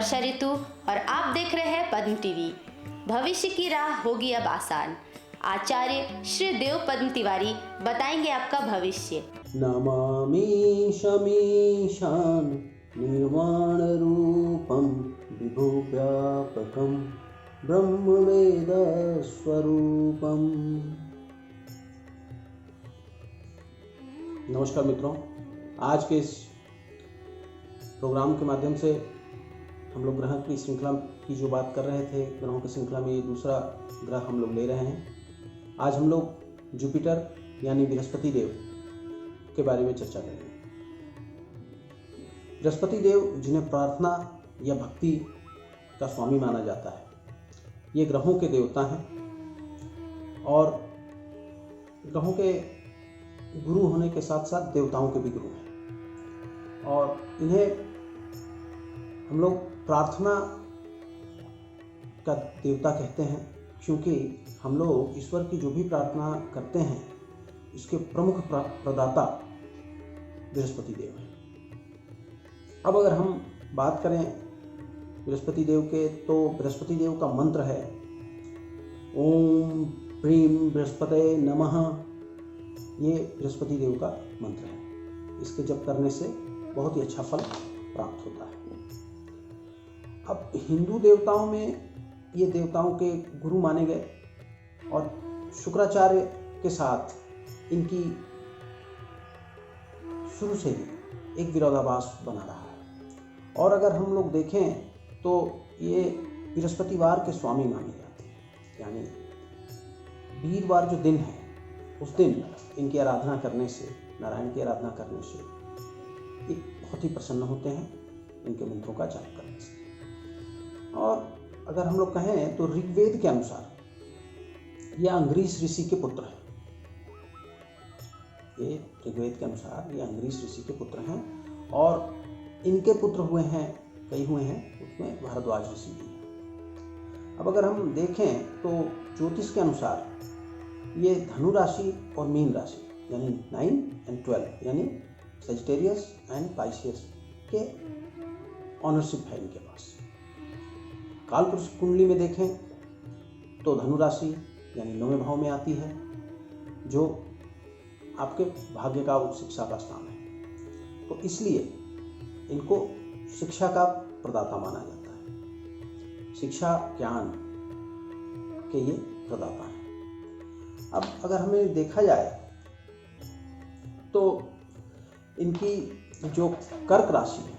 वर्षा ऋतु और आप देख रहे हैं पद्म टीवी। भविष्य की राह होगी अब आसान। आचार्य श्री देव पद्म तिवारी बताएंगे आपका भविष्य। नमामि शमीशान निर्वाण रूपम विभुव्यापकम ब्रह्मवेद स्वरूपम। नमस्कार मित्रों, आज के इस प्रोग्राम के माध्यम से हम लोग ग्रह की श्रृंखला की जो बात कर रहे थे, ग्रहों की श्रृंखला में ये दूसरा ग्रह हम लोग ले रहे हैं। आज हम लोग जुपिटर यानी बृहस्पति देव के बारे में चर्चा करेंगे। बृहस्पति देव जिन्हें प्रार्थना या भक्ति का स्वामी माना जाता है, ये ग्रहों के देवता हैं और ग्रहों के गुरु होने के साथ साथ देवताओं के भी गुरु हैं। और इन्हें हम लोग प्रार्थना का देवता कहते हैं, क्योंकि हम लोग ईश्वर की जो भी प्रार्थना करते हैं इसके प्रमुख प्रदाता बृहस्पति देव हैं। अब अगर हम बात करें बृहस्पति देव के, तो बृहस्पति देव का मंत्र है ओम प्रीम बृहस्पते नमः। ये बृहस्पति देव का मंत्र है। इसके जप करने से बहुत ही अच्छा फल प्राप्त होता है। अब हिंदू देवताओं में ये देवताओं के गुरु माने गए और शुक्राचार्य के साथ इनकी शुरू से ही एक विरोधाभास बना रहा है। और अगर हम लोग देखें तो ये बृहस्पतिवार के स्वामी माने जाते हैं, यानी वीरवार जो दिन है उस दिन इनकी आराधना करने से, नारायण की आराधना करने से ये बहुत ही प्रसन्न होते हैं, इनके मंत्रों का जाप करने से। और अगर हम लोग कहें तो ऋग्वेद के अनुसार ये अंग्रीष ऋषि के पुत्र हैं। ये ऋग्वेद के अनुसार ये अंग्रीष ऋषि के पुत्र हैं और इनके पुत्र हुए हैं, कई हुए हैं, उसमें भारद्वाज ऋषि भी हैं। अब अगर हम देखें तो ज्योतिष के अनुसार ये धनु राशि और मीन राशि यानी 9 और 12 यानी सेजिटेरियस एंड पाइसियस के ऑनरशिप है इनके पास। कालपुरुष कुंडली में देखें तो धनु राशि यानी 9वें भाव में आती है, जो आपके भाग्य का उच्च शिक्षा का स्थान है। तो इसलिए इनको शिक्षा का प्रदाता माना जाता है। शिक्षा ज्ञान के ये प्रदाता हैं। अब अगर हमें देखा जाए तो इनकी जो कर्क राशि है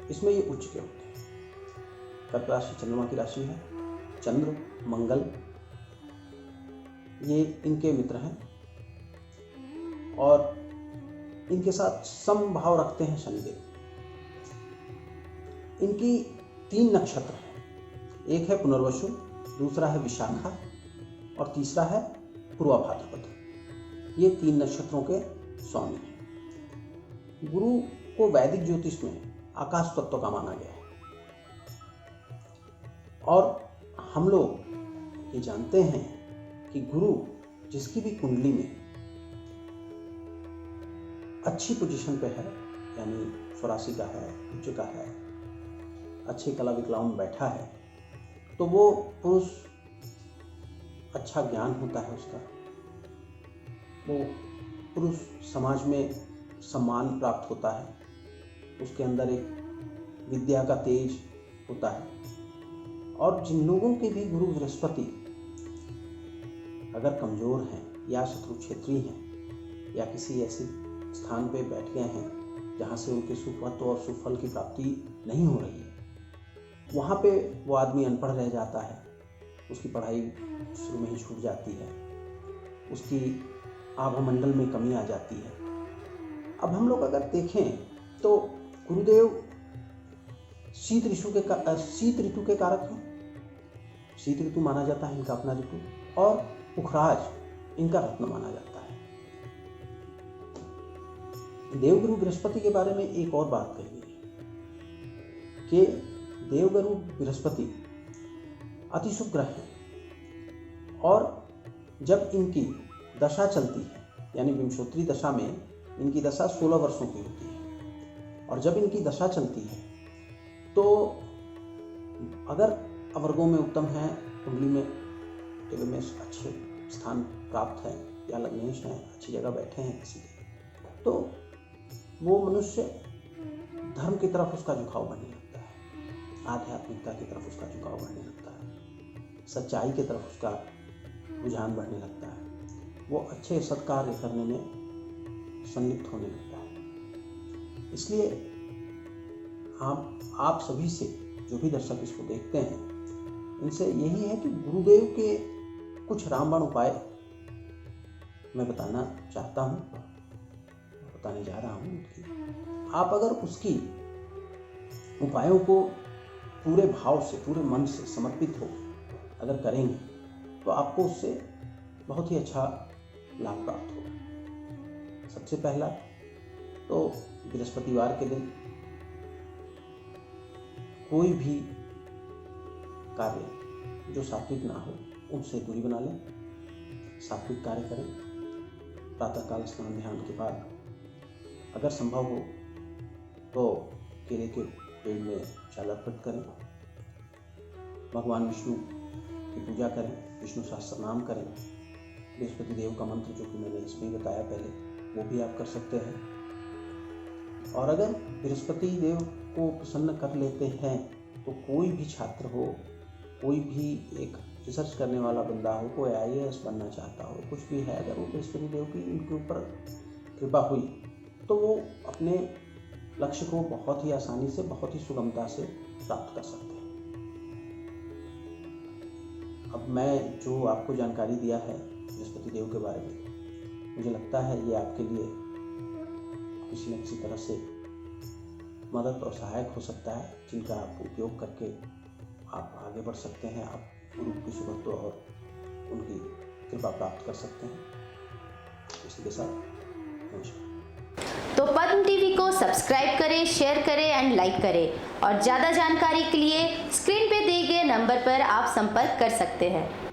इसमें ये उच्च के होते हैं। कर्क राशि चंद्रमा की राशि है। चंद्र मंगल ये इनके मित्र हैं और इनके साथ समभाव रखते हैं शनिदेव। इनकी 3 नक्षत्र हैं। एक है पुनर्वसु, दूसरा है विशाखा और तीसरा है पूर्वा भाद्रपद। ये 3 नक्षत्रों के स्वामी हैं। गुरु को वैदिक ज्योतिष में आकाश तत्व का माना गया है और हम लोग ये जानते हैं कि गुरु जिसकी भी कुंडली में अच्छी पोजीशन पे है, यानी स्वराशि का है, उच्च का है, अच्छे कला विकलाओं में बैठा है, तो वो पुरुष अच्छा ज्ञान होता है उसका, वो पुरुष समाज में सम्मान प्राप्त होता है, उसके अंदर एक विद्या का तेज होता है। और जिन लोगों के भी गुरु बृहस्पति अगर कमजोर हैं या शत्रु क्षेत्री हैं या किसी ऐसे स्थान पे बैठ गए हैं जहाँ से उनके सुफत्व और सुफल की प्राप्ति नहीं हो रही है, वहाँ पे वो आदमी अनपढ़ रह जाता है, उसकी पढ़ाई शुरू में ही छूट जाती है, उसकी आभामंडल में कमी आ जाती है। अब हम लोग अगर देखें तो गुरुदेव शीत ऋतु के कारक हैं। शीत ऋतु माना जाता है इनका अपना ऋतु, और पुखराज इनका रत्न माना जाता है। देवगुरु बृहस्पति के बारे में एक और बात कही गई कि देवगुरु बृहस्पति अति शुभ ग्रह है और जब इनकी दशा चलती है, यानी विंशोत्तरी दशा में इनकी दशा 16 वर्षों की होती है, और जब इनकी दशा चलती है तो अगर अवर्गों में उत्तम है, कुंडली में टेबल में अच्छे स्थान प्राप्त है या लग्नेश हैं, अच्छी जगह बैठे हैं किसी के, तो वो मनुष्य धर्म की तरफ उसका झुकाव बढ़ने लगता है, आध्यात्मिकता की तरफ उसका झुकाव बढ़ने लगता है, सच्चाई की तरफ उसका रुझान बढ़ने लगता है, वो अच्छे सत्कार्य करने में संलिप्त होने लगता है। इसलिए आप सभी से, जो भी दर्शक इसको देखते हैं, इनसे यही है कि गुरुदेव के कुछ रामबाण उपाय मैं बताना चाहता हूँ, बताने जा रहा हूँ। आप अगर उसकी उपायों को पूरे भाव से, पूरे मन से समर्पित हो अगर करेंगे, तो आपको उससे बहुत ही अच्छा लाभ प्राप्त होगा। सबसे पहला तो बृहस्पतिवार के दिन कोई भी कार्य जो सात्विक ना हो उनसे दूरी बना लें, सात्विक कार्य करें। प्रातःकाल स्नान ध्यान के बाद अगर संभव हो तो केले के पेड़ में जल अर्पित करें, भगवान विष्णु की पूजा करें, विष्णु सहस्त्र नाम करें, बृहस्पति देव का मंत्र जो कि मैंने इसमें बताया पहले, वो भी आप कर सकते हैं। और अगर बृहस्पति देव को प्रसन्न कर लेते हैं तो कोई भी छात्र हो, कोई भी एक रिसर्च करने वाला बंदा हो, कोई IAS बनना चाहता हो, कुछ भी है, अगर वो बृहस्पति देव की उनके ऊपर कृपा हुई तो वो अपने लक्ष्य को बहुत ही आसानी से, बहुत ही सुगमता से प्राप्त कर सकते हैं। अब मैं जो आपको जानकारी दिया है बृहस्पति देव के बारे में, मुझे लगता है ये आपके लिए किसी न किसी तरह से मदद और सहायक हो सकता है, जिनका आप उपयोग करके आप आगे बढ़ सकते हैं, आप गुरु की सुगंध और उनकी कृपा प्राप्त कर सकते हैं। इसी के साथ नमस्कार। तो पद्म टीवी को सब्सक्राइब करें, शेयर करें एंड लाइक करें और ज़्यादा जानकारी के लिए स्क्रीन पे दिए गए नंबर पर आप संपर्क कर सकते हैं।